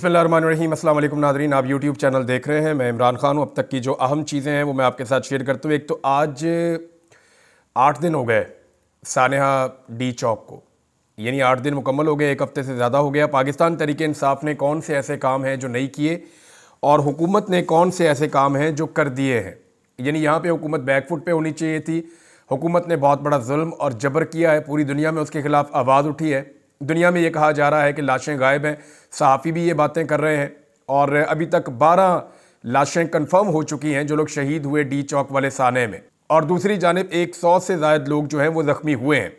बिस्मिल्लाहिर्रहमानिर्रहीम। अस्सलाम वालेकुम नाज़रीन, आप यूट्यूब चैनल देख रहे हैं। मैं इमरान खान हूँ। अब तक की जो अहम चीज़ें हैं वो मैं आपके साथ शेयर करता हूँ। एक तो आज 8 दिन हो गए सानेहा डी चौक को, यानी 8 दिन मुकम्मल हो गए, एक हफ़्ते से ज़्यादा हो गया। पाकिस्तान तहरीक इंसाफ ने कौन से ऐसे काम हैं जो नहीं किए और हुकूमत ने कौन से ऐसे काम हैं जो कर दिए हैं। यानी यहाँ पे हुकूमत बैकफुट पे होनी चाहिए थी। हुकूमत ने बहुत बड़ा जुल्म और जबर किया है, पूरी दुनिया में उसके खिलाफ आवाज़ उठी है। दुनिया में ये कहा जा रहा है कि लाशें गायब हैं, सहाफ़ी भी ये बातें कर रहे हैं और अभी तक 12 लाशें कंफर्म हो चुकी हैं जो लोग शहीद हुए डी चौक वाले साने में, और दूसरी जानिब 100 से ज़ायद लोग जो हैं वो ज़ख्मी हुए हैं।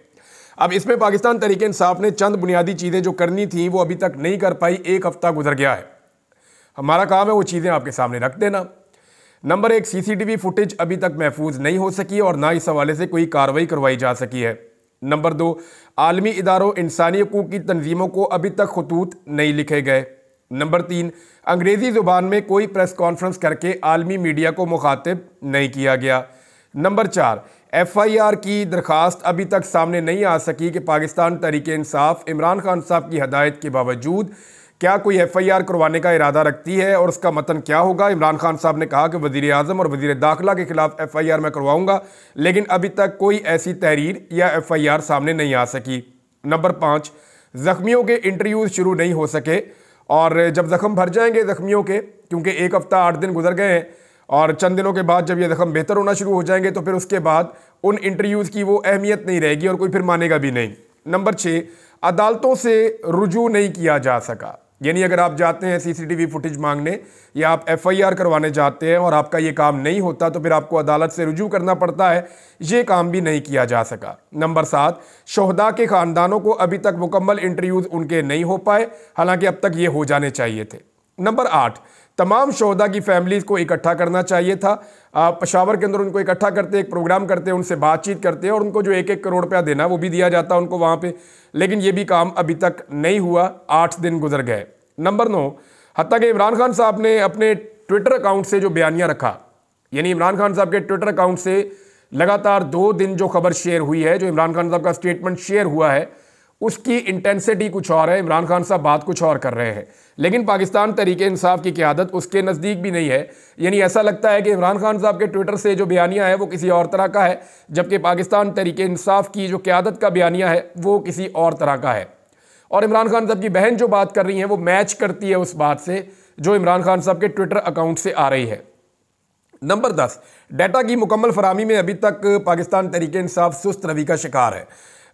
अब इसमें पाकिस्तान तहरीक इंसाफ ने चंद बुनियादी चीज़ें जो करनी थी वो अभी तक नहीं कर पाई। एक हफ़्ता गुजर गया है, हमारा काम है वो चीज़ें आपके सामने रख देना। नंबर 1, CCTV फुटेज अभी तक महफूज नहीं हो सकी और ना इस हवाले से कोई कार्रवाई करवाई जा सकी है। नंबर 2, आलमी इदारों इंसानी हकूक़ की तंजीमों को अभी तक खतूत नहीं लिखे गए। नंबर 3, अंग्रेज़ी ज़ुबान में कोई प्रेस कॉन्फ्रेंस करके आलमी मीडिया को मुखातिब नहीं किया गया। नंबर 4, FIR की दरख्वास्त अभी तक सामने नहीं आ सकी कि पाकिस्तान तहरीक इंसाफ इमरान खान साहब की हदायत के बावजूद क्या कोई FIR करवाने का इरादा रखती है और उसका मतन क्या होगा। इमरान खान साहब ने कहा कि वज़ीर आज़म और वज़ीर दाखिला के खिलाफ FIR मैं करवाऊंगा, लेकिन अभी तक कोई ऐसी तहरीर या FIR सामने नहीं आ सकी। नंबर 5, ज़ख्मियों के इंटरव्यूज़ शुरू नहीं हो सके और जब ज़ख्म भर जाएंगे ज़ख्मियों के, क्योंकि एक हफ़्ता 8 दिन गुजर गए हैं और चंद दिनों के बाद जब ये ज़ख्म बेहतर होना शुरू हो जाएंगे तो फिर उसके बाद उन इंटरव्यूज़ की वो अहमियत नहीं रहेगी और कोई फिर मानेगा भी नहीं। नंबर 6, अदालतों से रुजू नहीं किया जा सका। यानी अगर आप जाते हैं CCTV फुटेज मांगने या आप FIR करवाने जाते हैं और आपका ये काम नहीं होता तो फिर आपको अदालत से रुजू करना पड़ता है, ये काम भी नहीं किया जा सका। नंबर 7, शोहदा के ख़ानदानों को अभी तक मुकम्मल इंटरव्यूज़ उनके नहीं हो पाए, हालांकि अब तक ये हो जाने चाहिए थे। नंबर 8, तमाम शोहदा की फैमिलीज़ को इकट्ठा करना चाहिए था। पेशावर के अंदर उनको इकट्ठा करते, एक प्रोग्राम करते, उनसे बातचीत करते और उनको जो 1-1 करोड़ रुपया देना वो भी दिया जाता उनको वहाँ पे, लेकिन ये भी काम अभी तक नहीं हुआ। 8 दिन गुजर गए। नंबर 9, हत्ता कि इमरान खान साहब ने अपने ट्विटर अकाउंट से जो बयानिया रखा, यानी इमरान खान साहब के ट्विटर अकाउंट से लगातार 2 दिन जो खबर शेयर हुई है, जो इमरान खान साहब का स्टेटमेंट शेयर हुआ है, उसकी इंटेंसिटी कुछ और है। इमरान खान साहब बात कुछ और कर रहे हैं, लेकिन पाकिस्तान तहरीक इंसाफ की क़यादत उसके नज़दीक भी नहीं है। यानी ऐसा लगता है कि इमरान खान साहब के ट्विटर से जो बयानिया है वो किसी और तरह का है, जबकि पाकिस्तान तहरीक इंसाफ की जो क़यादत का बयानिया है वो किसी और तरह का है। और इमरान खान साहब की बहन जो बात कर रही हैं वो मैच करती है उस बात से जो इमरान खान साहब के ट्विटर अकाउंट से आ रही है। नंबर 10, डाटा की मुकम्मल फरामी में अभी तक पाकिस्तान तहरीक इंसाफ सुस्त रवि का शिकार है।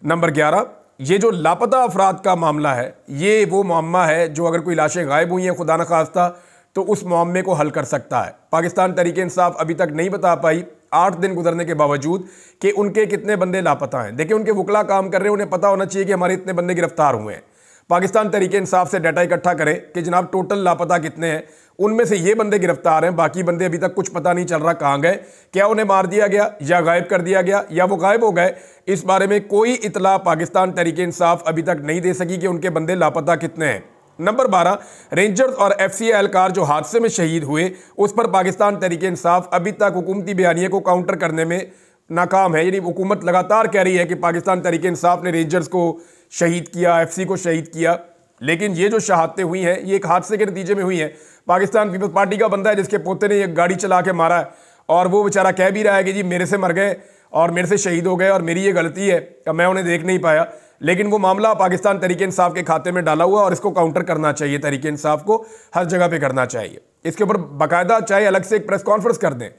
नंबर 11, ये जो लापता अफराद का मामला है, ये वो मामला है जो अगर कोई लाशें गायब हुई हैं खुदा न खास्ता तो उस मामले को हल कर सकता है। पाकिस्तान तहरीक इंसाफ अभी तक नहीं बता पाई 8 दिन गुजरने के बावजूद कि उनके कितने बंदे लापता हैं। देखिए, उनके वकला काम कर रहे हैं, उन्हें पता होना चाहिए कि हमारे इतने बंदे गिरफ्तार हुए हैं। पाकिस्तान तहरीक इंसाफ से डाटा इकट्ठा करें कि जनाब टोटल लापता कितने हैं, उनमें से ये बंदे गिरफ्तार हैं, बाकी बंदे अभी तक कुछ पता नहीं चल रहा कहाँ गए, क्या उन्हें मार दिया गया या गायब कर दिया गया या वो गायब हो गए। इस बारे में कोई इतला पाकिस्तान तहरीक इंसाफ अभी तक नहीं दे सकी कि उनके बंदे लापता कितने हैं। नंबर 12, रेंजर्स और FCA एहलकार जो हादसे में शहीद हुए उस पर पाकिस्तान तहरीक इंसाफ अभी तक हुकूमती बयानिए को काउंटर करने में नाकाम है। यानी हुकूमत लगातार कह रही है कि पाकिस्तान तहरीक इंसाफ ने रेंजर्स को शहीद किया, FC को शहीद किया, लेकिन ये जो शहादतें हुई हैं ये एक हादसे के नतीजे में हुई हैं। पाकिस्तान पीपल्स पार्टी का बंदा है जिसके पोते ने एक गाड़ी चला के मारा है और वो बेचारा कह भी रहा है कि जी मेरे से मर गए और मेरे से शहीद हो गए और मेरी ये गलती है कि मैं उन्हें देख नहीं पाया, लेकिन वो मामला पाकिस्तान तहरीक इंसाफ के खाते में डाला हुआ और इसको काउंटर करना चाहिए। तहरीक इंसाफ को हर जगह पे करना चाहिए, इसके ऊपर बाकायदा चाहे अलग से एक प्रेस कॉन्फ्रेंस कर दें।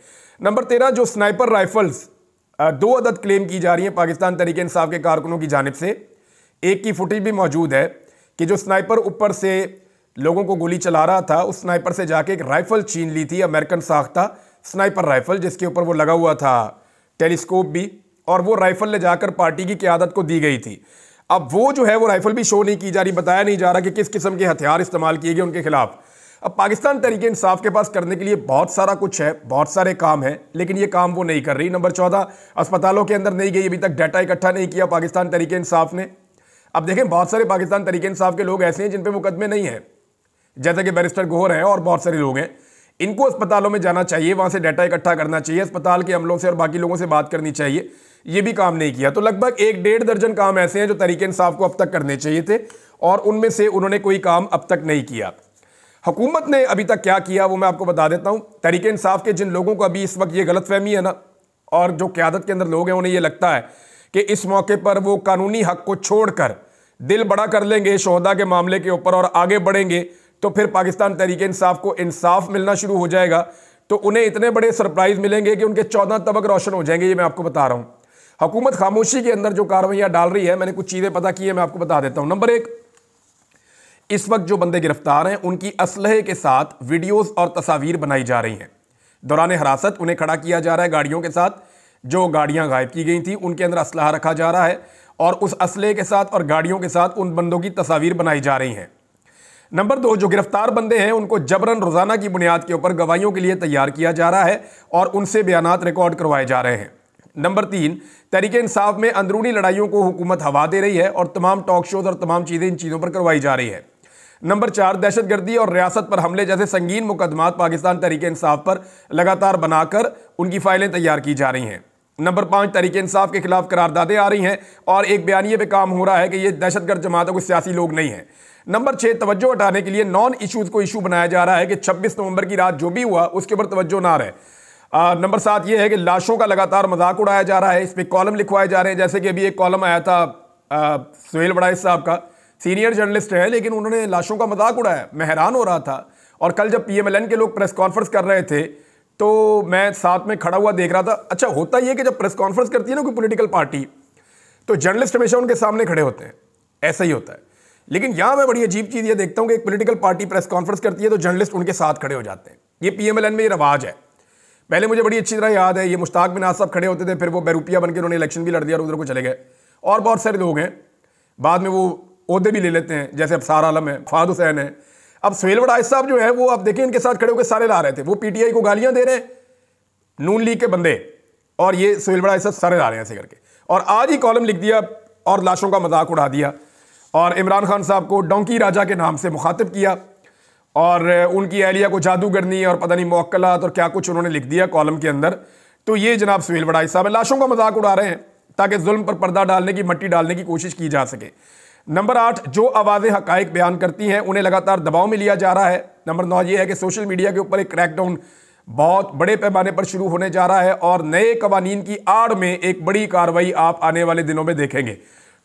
नंबर 13, जो स्नाइपर राइफल्स 2 अदद क्लेम की जा रही हैं पाकिस्तान तहरीक इंसाफ के कारकुनों की जानिब से, एक की फुटेज भी मौजूद है कि जो स्नाइपर ऊपर से लोगों को गोली चला रहा था उस स्नाइपर से जाके एक राइफल छीन ली थी, अमेरिकन साख्ता स्नाइपर राइफल, जिसके ऊपर वो लगा हुआ था टेलीस्कोप भी, और वो राइफल ले जाकर पार्टी की क़यादत को दी गई थी। अब वो जो है वो राइफल भी शो नहीं की जा रही, बताया नहीं जा रहा कि किस किस्म के हथियार इस्तेमाल किए गए उनके खिलाफ। अब पाकिस्तान तहरीक इंसाफ के पास करने के लिए बहुत सारा कुछ है, बहुत सारे काम हैं, लेकिन ये काम वो नहीं कर रही। नंबर 14, अस्पतालों के अंदर नहीं गई, अभी तक डाटा इकट्ठा नहीं किया पाकिस्तान तहरीक इंसाफ ने। अब देखें, बहुत सारे पाकिस्तान तहरीक इंसाफ के लोग ऐसे हैं जिन पे मुकदमे नहीं हैं, जैसे कि बैरिस्टर गौहर हैं और बहुत सारे लोग हैं। इनको अस्पतालों में जाना चाहिए, वहाँ से डाटा इकट्ठा करना चाहिए, अस्पताल के अमलों से और बाकी लोगों से बात करनी चाहिए। ये भी काम नहीं किया। तो लगभग 1-1.5 दर्जन काम ऐसे हैं जो तहरीक इंसाफ को अब तक करने चाहिए थे और उनमें से उन्होंने कोई काम अब तक नहीं किया। हुकूमत ने अभी तक क्या किया वो मैं आपको बता देता हूं। तहरीक इंसाफ के जिन लोगों को अभी इस वक्त ये गलतफहमी है ना, और जो क़यादत के अंदर लोग हैं उन्हें ये लगता है कि इस मौके पर वो कानूनी हक को छोड़कर दिल बड़ा कर लेंगे शोहदा के मामले के ऊपर और आगे बढ़ेंगे, तो फिर पाकिस्तान तहरीक इंसाफ को इंसाफ मिलना शुरू हो जाएगा, तो उन्हें इतने बड़े सरप्राइज मिलेंगे कि उनके 14 तबक रोशन हो जाएंगे। ये मैं आपको बता रहा हूं। हुकूमत खामोशी के अंदर जो कार्रवाइयां डाल रही है, मैंने कुछ चीज़ें पता की है, मैं आपको बता देता हूं। नंबर 1, इस वक्त जो बंदे गिरफ्तार हैं उनकी असलहे के साथ वीडियोस और तस्वीर बनाई जा रही हैं। दौरान हिरासत उन्हें खड़ा किया जा रहा है गाड़ियों के साथ, जो गाड़ियां गायब की गई थी उनके अंदर असलहा रखा जा रहा है और उस असलहे के साथ और गाड़ियों के साथ उन बंदों की तस्वीर बनाई जा रही हैं। नंबर 2, जो गिरफ्तार बंदे हैं उनको जबरन रोजाना की बुनियाद के ऊपर गवाहियों के लिए तैयार किया जा रहा है और उनसे बयानात रिकॉर्ड करवाए जा रहे हैं। नंबर 3, तहरीक इंसाफ में अंदरूनी लड़ाइयों को हुकूमत हवा दे रही है और तमाम टॉक शोज और तमाम चीज़ें इन चीज़ों पर करवाई जा रही है। नंबर 4, दहशतगर्दी और रियासत पर हमले जैसे संगीन मुकदमात पाकिस्तान तहरीक इंसाफ पर लगातार बनाकर उनकी फाइलें तैयार की जा रही हैं। नंबर 5, तहरीक इंसाफ के खिलाफ करारदादें आ रही हैं और एक बयानिए पे काम हो रहा है कि ये दहशतगर्द जमात है, कोई सियासी लोग नहीं है। नंबर 6, तवज्जो हटाने के लिए नॉन इशूज़ को इशू बनाया जा रहा है कि 26 नवंबर की रात जो भी हुआ उसके ऊपर तवज्जो ना रहे। नंबर 7 ये है कि लाशों का लगातार मजाक उड़ाया जा रहा है, इस पर कॉलम लिखवाए जा रहे हैं। जैसे कि अभी एक कॉलम आया था सुहेल बड़ाइश साहब का, सीनियर जर्नलिस्ट है लेकिन उन्होंने लाशों का मजाक उड़ाया। मैं हैरान हो रहा था। और कल जब PMLN के लोग प्रेस कॉन्फ्रेंस कर रहे थे तो मैं साथ में खड़ा हुआ देख रहा था। अच्छा, होता यह कि जब प्रेस कॉन्फ्रेंस करती है ना कोई पॉलिटिकल पार्टी, तो जर्नलिस्ट हमेशा उनके सामने खड़े होते हैं, ऐसा ही होता है। लेकिन यहां मैं बड़ी अजीब चीज़ ये देखता हूं कि एक पॉलिटिकल पार्टी प्रेस कॉन्फ्रेंस करती है तो जर्नलिस्ट उनके साथ खड़े हो जाते हैं। ये PMLN में ये रवाज है। पहले मुझे बड़ी अच्छी तरह याद है, ये मुश्ताक बिनाज साहब खड़े होते थे, फिर वो बहरूपिया बन के उन्होंने इलेक्शन भी लड़ दिया और उधर को चले गए। और बहुत सारे लोग हैं बाद में वो ओहदे भी ले लेते हैं, जैसे अफसार आलम है, फहाद हुसैन है। अब सुहेल बड़ाइश साहब जो है वो आप देखें इनके साथ खड़े होकर सारे ला रहे थे। वो PTI को गालियां दे रहे हैं, नून लीग के बंदे, और ये सुहेल बड़ाइश साहब सारे ला रहे हैं ऐसे करके। और आज ही कॉलम लिख दिया और लाशों का मजाक उड़ा दिया और इमरान खान साहब को डोंकी राजा के नाम से मुखातिब किया और उनकी एहलिया को जादूगरनी और पता नहीं मुअक्कलात और क्या कुछ उन्होंने लिख दिया कॉलम के अंदर। तो ये जनाब सुहेल बड़ाइश साहब लाशों का मजाक उड़ा रहे हैं ताकि जुल्म पर पर्दा डालने की, मट्टी डालने की कोशिश की जा सके। नंबर 8, जो आवाज़ें हकाइक बयान करती हैं उन्हें लगातार दबाव में लिया जा रहा है। नंबर 9 ये है कि सोशल मीडिया के ऊपर एक क्रैकडाउन बहुत बड़े पैमाने पर शुरू होने जा रहा है और नए कवानीन की आड़ में एक बड़ी कार्रवाई आप आने वाले दिनों में देखेंगे।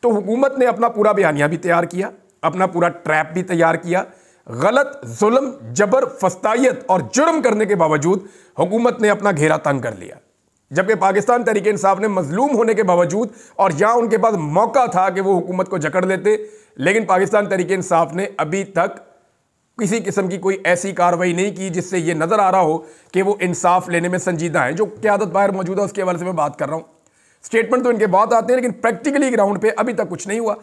तो हुकूमत ने अपना पूरा बयानिया भी तैयार किया, अपना पूरा ट्रैप भी तैयार किया। गलत, जुल्म, जबर, फस्तायत और जुर्म करने के बावजूद हुकूमत ने अपना घेरा तंग कर लिया, जबकि पाकिस्तान तहरीक इंसाफ ने मजलूम होने के बावजूद, और यहां उनके पास मौका था कि वो हुकूमत को जकड़ लेते, लेकिन पाकिस्तान तहरीक इंसाफ ने अभी तक किसी किस्म की कोई ऐसी कार्रवाई नहीं की जिससे ये नजर आ रहा हो कि वो इंसाफ लेने में संजीदा है। जो क़यादत बाहर मौजूद है उसके हवाले से मैं बात कर रहा हूं। स्टेटमेंट तो इनके बहुत आते हैं लेकिन प्रैक्टिकली ग्राउंड पे अभी तक कुछ नहीं हुआ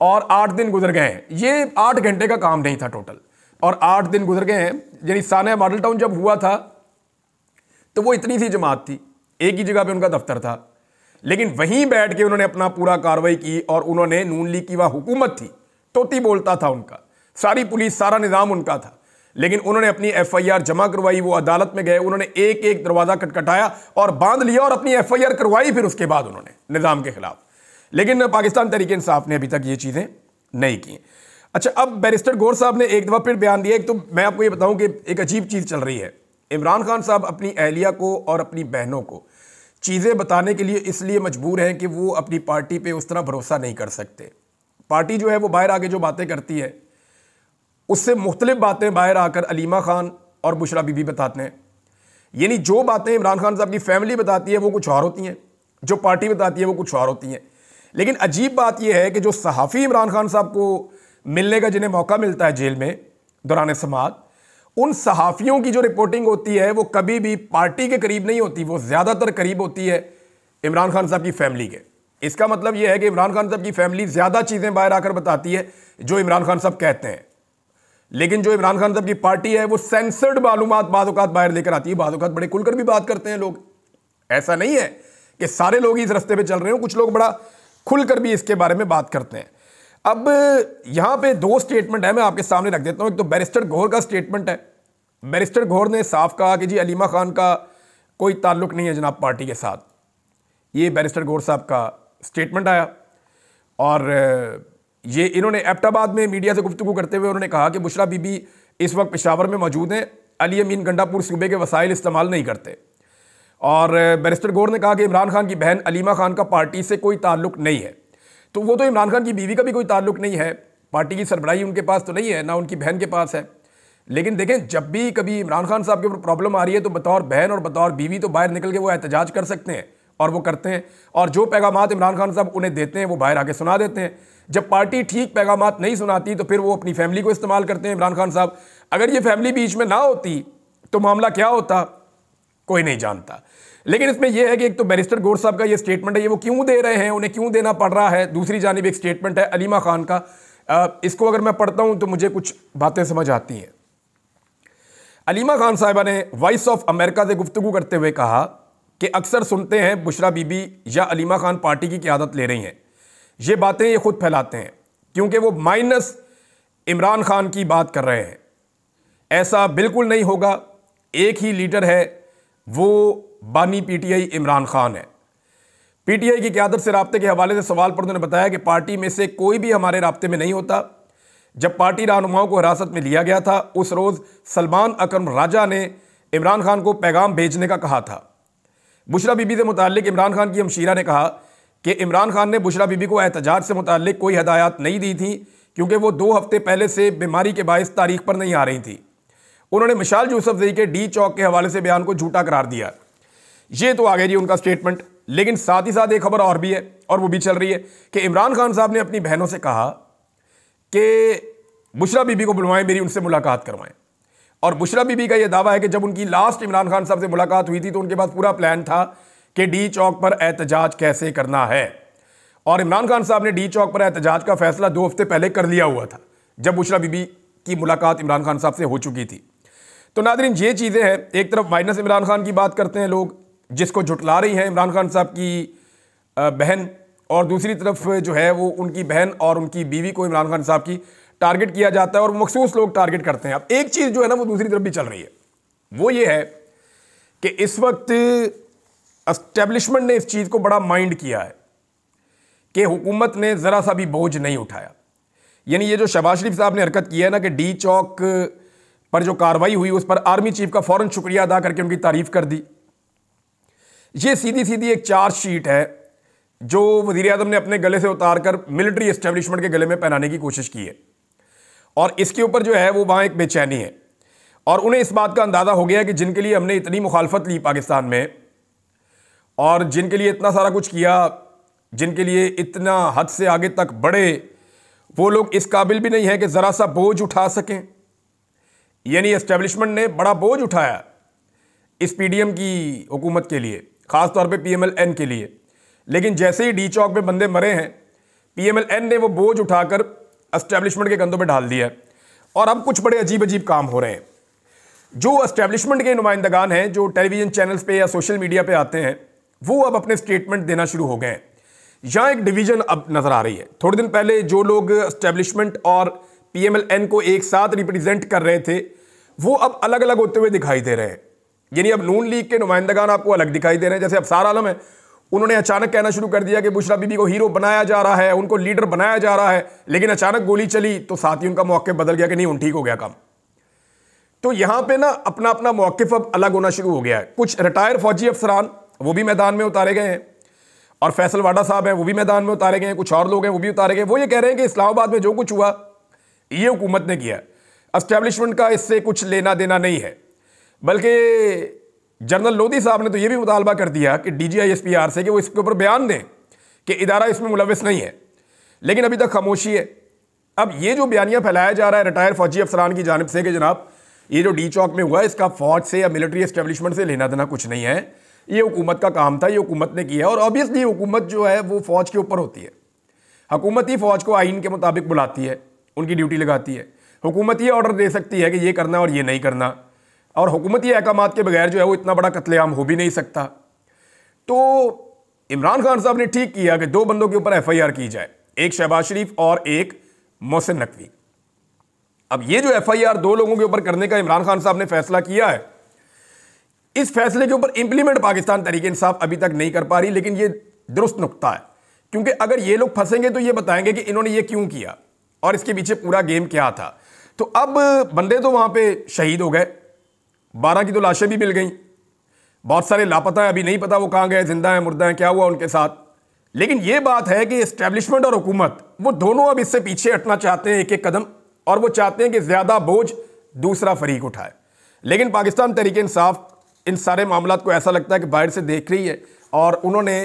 और 8 दिन गुजर गए हैं। ये 8 घंटे का काम नहीं था टोटल, और 8 दिन गुजर गए हैं। यानी सानिया मॉडल टाउन जब हुआ था तो वो इतनी सी जमात थी, एक ही जगह पे उनका दफ्तर था, लेकिन वहीं बैठ के उन्होंने अपना पूरा कार्रवाई की और उन्होंने नून लीग की वह हुकूमत थी, तोती बोलता था उनका, सारी पुलिस, सारा निज़ाम उनका था, लेकिन उन्होंने अपनी FIR जमा करवाई। वो अदालत में गए, उन्होंने एक एक दरवाज़ा खटखटाया और बांध लिया और अपनी FIR करवाई फिर उसके बाद उन्होंने निज़ाम के खिलाफ। लेकिन पाकिस्तान तहरीक इंसाफ ने अभी तक ये चीज़ें नहीं की। अच्छा, अब बैरिस्टर गौर साहब ने एक दफ़ा फिर बयान दिया। एक तो मैं आपको ये बताऊं कि एक अजीब चीज़ चल रही है। इमरान खान साहब अपनी अहलिया को और अपनी बहनों को चीज़ें बताने के लिए इसलिए मजबूर हैं कि वो अपनी पार्टी पे उस तरह भरोसा नहीं कर सकते। पार्टी जो है वो बाहर आके जो बातें करती है उससे मुख्तलिफ बातें बाहर आकर अलीमा खान और बुशरा बीबी बताते हैं। यानी जो बातें इमरान खान साहब की फैमिली बताती है वो कुछ और होती हैं, जो पार्टी बताती है वो कुछ और होती हैं। लेकिन अजीब बात यह है कि जो सहाफ़ी इमरान खान साहब को मिलने का जिन्हें मौका मिलता है जेल में दौरान समाअत, उन सहाफ़ियों की जो रिपोर्टिंग होती है वो कभी भी पार्टी के करीब नहीं होती, वो ज़्यादातर करीब होती है इमरान खान साहब की फैमिली के। इसका मतलब यह है कि इमरान खान साहब की फैमिली ज़्यादा चीज़ें बाहर आकर बताती है जो इमरान खान साहब कहते हैं, लेकिन जो इमरान खान साहब की पार्टी है वो सेंसर्ड मालूमात बाद औक़ात बाहर लेकर आती है। बाद औक़ात बड़े खुलकर भी बात करते हैं लोग, ऐसा नहीं है कि सारे लोग इस रास्ते पे चल रहे हो, कुछ लोग बड़ा खुलकर भी इसके बारे में बात करते हैं। अब यहाँ पे 2 स्टेटमेंट है, मैं आपके सामने रख देता हूँ। एक तो बैरिस्टर गौहर का स्टेटमेंट है। बैरिस्टर गौहर ने साफ कहा कि जी अलीमा खान का कोई ताल्लुक़ नहीं है जनाब पार्टी के साथ। ये बैरिस्टर गौहर साहब का स्टेटमेंट आया और ये इन्होंने एबटाबाद में मीडिया से गुफ्तगू करते हुए उन्होंने कहा कि बुशरा बीबी इस वक्त पेशावर में मौजूद हैं। अली अमीन गंडापुर सूबे के वसाइल इस्तेमाल नहीं करते। और बैरिस्टर गौर ने कहा कि इमरान खान की बहन अलीमा खान का पार्टी से कोई ताल्लुक नहीं है। तो वो तो इमरान खान की बीवी का भी कोई ताल्लुक नहीं है, पार्टी की सरबराही उनके पास तो नहीं है, ना उनकी बहन के पास है। लेकिन देखें, जब भी कभी इमरान खान साहब के ऊपर प्रॉब्लम आ रही है तो बतौर बहन और बतौर बीवी तो बाहर निकल के वो एहतजाज कर सकते हैं, और वो करते हैं। और जो पैगामात इमरान खान साहब उन्हें देते हैं वो बाहर आके सुना देते हैं। जब पार्टी ठीक पैगामात नहीं सुनाती तो फिर वो अपनी फैमिली को इस्तेमाल करते हैं इमरान खान साहब। अगर ये फैमिली बीच में ना होती तो मामला क्या होता, कोई नहीं जानता। लेकिन इसमें यह है कि एक तो बैरिस्टर गौर साहब का ये स्टेटमेंट है, ये वो क्यों दे रहे हैं, उन्हें क्यों देना पड़ रहा है। दूसरी जानिब एक स्टेटमेंट है अलीमा खान का, इसको अगर मैं पढ़ता हूं तो मुझे कुछ बातें समझ आती हैं। अलीमा खान साहिबा ने वॉइस ऑफ अमेरिका से गुफ्तगू करते हुए कहा कि अक्सर सुनते हैं बुशरा बीबी या अलीमा खान पार्टी की क़यादत ले रही हैं। ये बातें ये खुद फैलाते हैं क्योंकि वो माइनस इमरान खान की बात कर रहे हैं। ऐसा बिल्कुल नहीं होगा, एक ही लीडर है, वो बानी पीटीआई इमरान खान है। पीटीआई की क़यादत से राब्ते के हवाले से सवाल पर उन्होंने बताया कि पार्टी में से कोई भी हमारे राब्ते में नहीं होता। जब पार्टी रहनुमाओं को हिरासत में लिया गया था उस रोज़ सलमान अकरम राजा ने इमरान खान को पैगाम भेजने का कहा था। बुशरा बीबी से मुताल्लिक इमरान खान की हमशीरा ने कहा कि इमरान खान ने बुशरा बीबी को एहतजाज से मुताल्लिक कोई हदायत नहीं दी थी क्योंकि वो 2 हफ्ते पहले से बीमारी के बायस तारीख पर नहीं आ रही थी। उन्होंने मिशाल यूसुफजई के डी चौक के हवाले से बयान को झूठा करार दिया। ये तो आ गया जी उनका स्टेटमेंट। लेकिन साथ ही साथ एक खबर और भी है, और वो भी चल रही है कि इमरान खान साहब ने अपनी बहनों से कहा कि बुशरा बीबी को बुलवाएं, मेरी उनसे मुलाकात करवाएं। और बुशरा बीबी का यह दावा है कि जब उनकी लास्ट इमरान खान साहब से मुलाकात हुई थी तो उनके पास पूरा प्लान था कि डी चौक पर एहतजाज कैसे करना है। और इमरान खान साहब ने डी चौक पर एहतजाज का फैसला 2 हफ्ते पहले कर लिया हुआ था, जब बुशरा बीबी की मुलाकात इमरान खान साहब से हो चुकी थी। तो नादरीन, ये चीज़ें हैं। एक तरफ माइनस इमरान खान की बात करते हैं लोग, जिसको जुटला रही हैं इमरान खान साहब की बहन, और दूसरी तरफ जो है वो उनकी बहन और उनकी बीवी को इमरान खान साहब की टारगेट किया जाता है और मखसूस लोग टारगेट करते हैं। अब एक चीज़ जो है ना वो दूसरी तरफ भी चल रही है, वो ये है कि इस वक्त एस्टेब्लिशमेंट ने इस चीज़ को बड़ा माइंड किया है कि हुकूमत ने ज़रा सा भी बोझ नहीं उठाया। यानी ये जो शहबाज शरीफ साहब ने हरकत की है ना कि डी चौक पर जो कार्रवाई हुई उस पर आर्मी चीफ का फ़ौरन शुक्रिया अदा करके उनकी तारीफ़ कर दी। ये सीधी सीधी एक चार्जशीट है जो वज़ीर आज़म ने अपने गले से उतार कर मिलिट्री एस्टेब्लिशमेंट के गले में पहनाने की कोशिश की है। और इसके ऊपर जो है वो वहाँ एक बेचैनी है, और उन्हें इस बात का अंदाज़ा हो गया कि जिनके लिए हमने इतनी मुखालफत ली पाकिस्तान में, और जिनके लिए इतना सारा कुछ किया, जिनके लिए इतना हद से आगे तक बढ़े, वो लोग इस काबिल भी नहीं है कि ज़रा सा बोझ उठा सकें। यानी एस्टेब्लिशमेंट ने बड़ा बोझ उठाया इस पीडीएम की हुकूमत के लिए, ख़ास तौर पे पीएमएल-एन के लिए। लेकिन जैसे ही डी चौक पे बंदे मरे हैं, पीएमएल-एन ने वो बोझ उठाकर एस्टेब्लिशमेंट के कंधों पे डाल दिया है। और अब कुछ बड़े अजीब अजीब काम हो रहे हैं। जो एस्टेब्लिशमेंट के नुमाइंदगान हैं जो टेलीविज़न चैनल्स पे या सोशल मीडिया पे आते हैं, वो अब अपने स्टेटमेंट देना शुरू हो गए हैं। यहाँ एक डिवीज़न अब नज़र आ रही है। थोड़े दिन पहले जो लोग एस्टेब्लिशमेंट और पीएमएल-एन को एक साथ रिप्रेजेंट कर रहे थे, वो अब अलग अलग होते हुए दिखाई दे रहे हैं। यानी अब नून लीग के नुमाइंदगान आपको अलग दिखाई दे रहे हैं। जैसे अफसार आलम है, उन्होंने अचानक कहना शुरू कर दिया कि बुशरा बीबी को हीरो बनाया जा रहा है, उनको लीडर बनाया जा रहा है। लेकिन अचानक गोली चली तो साथ ही उनका मौक़िफ़ बदल गया कि नहीं, उन ठीक हो गया काम। तो यहाँ पे ना अपना अपना मौक़िफ़ अब अलग होना शुरू हो गया है। कुछ रिटायर फौजी अफसरान वो भी मैदान में उतारे गए हैं, और फैसल वाडा साहब हैं वो भी मैदान में उतारे गए हैं, कुछ और लोग हैं वो भी उतारे गए। वो ये कह रहे हैं कि इस्लामाबाद में जो कुछ हुआ ये हुकूमत ने किया, एस्टेब्लिशमेंट का इससे कुछ लेना देना नहीं है। बल्कि जनरल लोधी साहब ने तो ये भी मुतालबा कर दिया कि DGISPR से कि वो इसके ऊपर बयान दें कि इदारा इसमें मुलविस नहीं है। लेकिन अभी तक खामोशी है। अब ये जो बयानियाँ फैलाया जा रहा है रिटायर फौजी अफसरान की जानिब से कि जनाब ये जो डी चौक में हुआ इसका फ़ौज से या मिलिट्री एस्टेब्लिशमेंट से लेना देना कुछ नहीं है, ये हुकूमत का काम था, ये हुकूमत ने किया। और ऑब्वियसली हुकूमत जो है वो फ़ौज के ऊपर होती है। हुकूमत ही फ़ौज को आइन के मुताबिक बुलाती है, उनकी ड्यूटी लगाती है। हुकूमत ये ऑर्डर दे सकती है कि ये करना और ये नहीं करना, और हुकूमती अहकामात के बगैर जो है वो इतना बड़ा कत्लेआम हो भी नहीं सकता। तो इमरान खान साहब ने ठीक किया कि 2 बंदों के ऊपर FIR की जाए, एक शहबाज शरीफ और एक मोहसिन नकवी। अब ये जो FIR 2 लोगों के ऊपर करने का इमरान खान साहब ने फैसला किया है, इस फैसले के ऊपर इंप्लीमेंट पाकिस्तान तहरीक इंसाफ अभी तक नहीं कर पा रही। लेकिन ये दुरुस्त नुक्ता है, क्योंकि अगर ये लोग फंसेंगे तो ये बताएंगे कि इन्होंने ये क्यों किया और इसके पीछे पूरा गेम क्या था। तो अब बंदे तो वहां पे शहीद हो गए, 12 की तो लाशें भी मिल गई, बहुत सारे लापता हैं, अभी नहीं पता वो कहां गए, जिंदा हैं मुर्दा हैं, क्या हुआ उनके साथ। लेकिन यह बात है कि एस्टेब्लिशमेंट और हुकूमत वो दोनों अब इससे पीछे हटना चाहते हैं एक एक कदम, और वो चाहते हैं कि ज्यादा बोझ दूसरा फरीक उठाए। लेकिन पाकिस्तान तहरीक इंसाफ इन सारे मामलात को ऐसा लगता है कि बाहर से देख रही है, और उन्होंने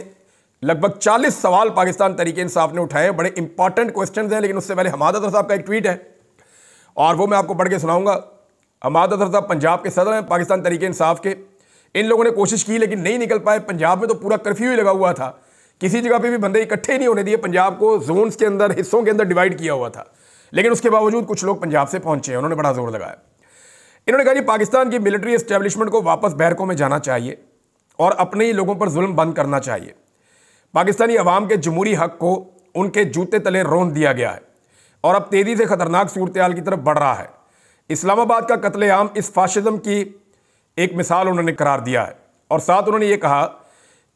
लगभग 40 सवाल पाकिस्तान तहरीक इंसाफ ने उठाए, बड़े इंपॉर्टेंट क्वेश्चंस हैं। लेकिन उससे पहले हमाद अजहर साहब का एक ट्वीट है और वो मैं आपको पढ़ के सुनाऊंगा। हमाद अजहर साहब पंजाब के सदर हैं पाकिस्तान तहरीक इंसाफ के। इन लोगों ने कोशिश की लेकिन नहीं निकल पाए। पंजाब में तो पूरा कर्फ्यू ही लगा हुआ था, किसी जगह पे भी बंदे इकट्ठे नहीं होने दिए। पंजाब को जोन्स के अंदर, हिस्सों के अंदर डिवाइड किया हुआ था, लेकिन उसके बावजूद कुछ लोग पंजाब से पहुंचे हैं, उन्होंने बड़ा जोर लगाया। इन्होंने कहा कि पाकिस्तान की मिलिट्री एस्टेब्लिशमेंट को वापस बैरकों में जाना चाहिए और अपने ही लोगों पर जुल्म बंद करना चाहिए। पाकिस्तानी अवाम के जमहूरी हक को उनके जूते तले रौंद दिया गया है और अब तेजी से खतरनाक सूरत हाल की तरफ बढ़ रहा है। इस्लामाबाद का कत्लेआम इस फाशिज्म की एक मिसाल उन्होंने करार दिया है। और साथ उन्होंने ये कहा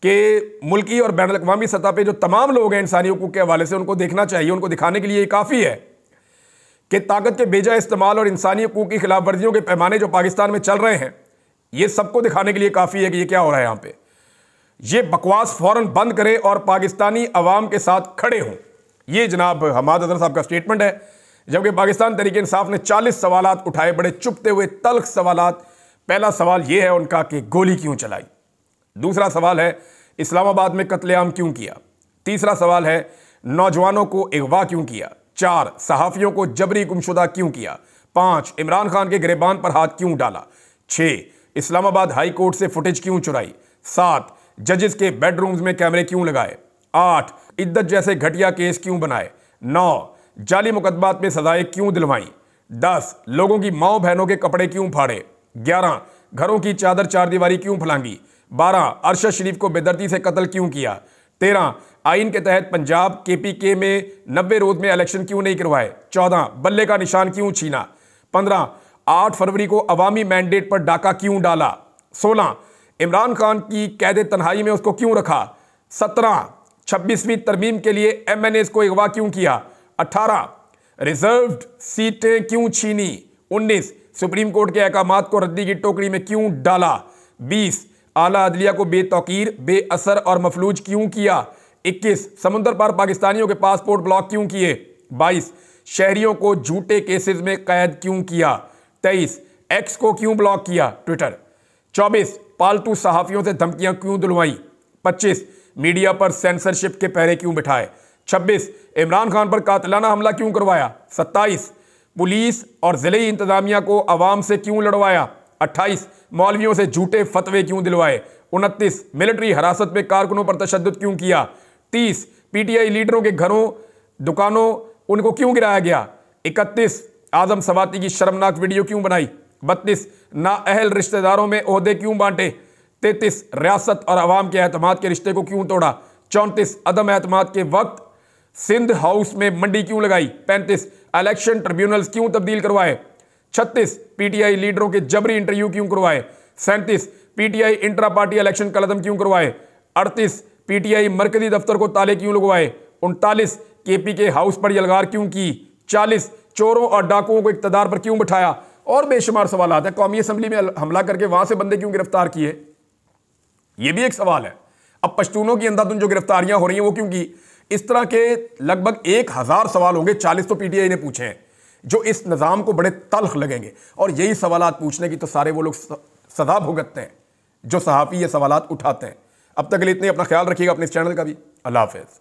कि मुल्की और बैनुल अक़वामी सतह पे जो तमाम लोग हैं इंसानी हुकूक के हवाले से, उनको देखना चाहिए, उनको दिखाने के लिए ये काफ़ी है कि ताकत के बेजा इस्तेमाल और इंसानी हुकूक की खिलाफ वर्जियों के पैमाने जो पाकिस्तान में चल रहे हैं, ये सबको दिखाने के लिए काफ़ी है कि ये क्या हो रहा है यहाँ पे। ये बकवास फौरन बंद करें और पाकिस्तानी अवाम के साथ खड़े हों। ये जनाब हमाद अजहर साहब का स्टेटमेंट है। जबकि पाकिस्तान तहरीक इंसाफ ने 40 सवालात उठाए, बड़े चुभते हुए तल्ख सवालात। पहला सवाल यह है उनका कि गोली क्यों चलाई। दूसरा सवाल है इस्लामाबाद में कत्लेआम क्यों किया। तीसरा सवाल है नौजवानों को अगवा क्यों किया। 4 सहाफ़ियों को जबरी गुमशुदा क्यों किया। 5 इमरान खान के गिरबान पर हाथ क्यों डाला। 6 इस्लामाबाद हाई कोर्ट से फुटेज क्यों चुराई। 7 जजेस के बेडरूम्स में कैमरे क्यों लगाए। 8 इद्दत जैसे घटिया केस क्यों बनाए। 9 जाली मुकदमात में सजाएं क्यों दिलवाई। 10 लोगों की माओ बहनों के कपड़े क्यों फाड़े। 11 घरों की चादर चारदीवारी क्यों फैलांगी। 12 अरशद शरीफ को बेदर्दी से कत्ल क्यों किया। 13 आइन के तहत पंजाब KPK में 90 रोज में इलेक्शन क्यों नहीं करवाए। 14 बल्ले का निशान क्यों छीना। 15 8 फरवरी को अवामी मैंडेट पर डाका क्यों डाला। 16 इमरान खान की कैद तन्हाई में उसको क्यों रखा। 17 26वीं तरमीम के लिए MNAs को अगवा क्यों किया। 18 रिजर्व्ड सीटें क्यों छीनी। 19 सुप्रीम कोर्ट के अहकामात को रद्दी की टोकरी में क्यों डाला। 20 आला अदलिया को बेतौकीर, बेअसर और मफलूज क्यों किया। 21 समुद्र पार पाकिस्तानियों के पासपोर्ट ब्लॉक क्यों किए। 22 शहरियों को झूठे केसेस में कैद क्यों किया। 23 एक्स को क्यों ब्लॉक किया ट्विटर। 24 पालतू सहाफियों से धमकियां क्यों दिलवाई। 25 मीडिया पर सेंसरशिप के पहरे क्यों बिठाए। 26 इमरान खान पर कातिलाना हमला क्यों करवाया। 27 पुलिस और जिले इंतजामिया को अवाम से क्यों लड़वाया। 28 मौलवियों से झूठे फतवे क्यों दिलवाए। 29 मिलिट्री हिरासत में कारकुनों पर तशद्दुद क्यों किया। 30 PTI लीडरों के घरों दुकानों उनको क्यों गिराया गया। 31 आजम सवाती की शर्मनाक वीडियो क्यों बनाई। 32 नाअहल रिश्तेदारों में ओहदे क्यों बांटे। 33 रियासत और अवाम के एतमाद के रिश्ते को क्यों तोड़ा। 34 अदम एतमाद के वक्त सिंध हाउस में मंडी क्यों लगाई। 35 इलेक्शन ट्रिब्यूनल्स क्यों तब्दील करवाए। 36 PTI लीडरों के जबरी इंटरव्यू क्यों करवाए। 37 PTI इंट्रा पार्टी इलेक्शन कलदम क्यों करवाए। 38 PTI मरकजी दफ्तर को ताले क्यों लगवाए। 39 KPK हाउस पर यलगार क्यों की। 40 चोरों और डाकुओं को इक्तदार पर क्यों बिठाया। और बेशुमार सवाल है। कौमी असम्बली में हमला करके वहां से बंदे क्यों गिरफ्तार किए, यह भी एक सवाल है। अब पश्तूनों की अंधाधुन जो गिरफ्तारियां हो रही हैं वो क्यों की। इस तरह के लगभग 1000 सवाल होंगे, 40 तो PTI ने पूछे हैं, जो इस निज़ाम को बड़े तल्ख लगेंगे। और यही सवालात पूछने की तो सारे वो लोग सजा भुगतते हैं जो सहाफ़ी ये सवालात उठाते हैं। अब तक के लिए इतने, अपना ख्याल रखिएगा, अपने इस चैनल का भी। अल्लाह हाफ़िज़।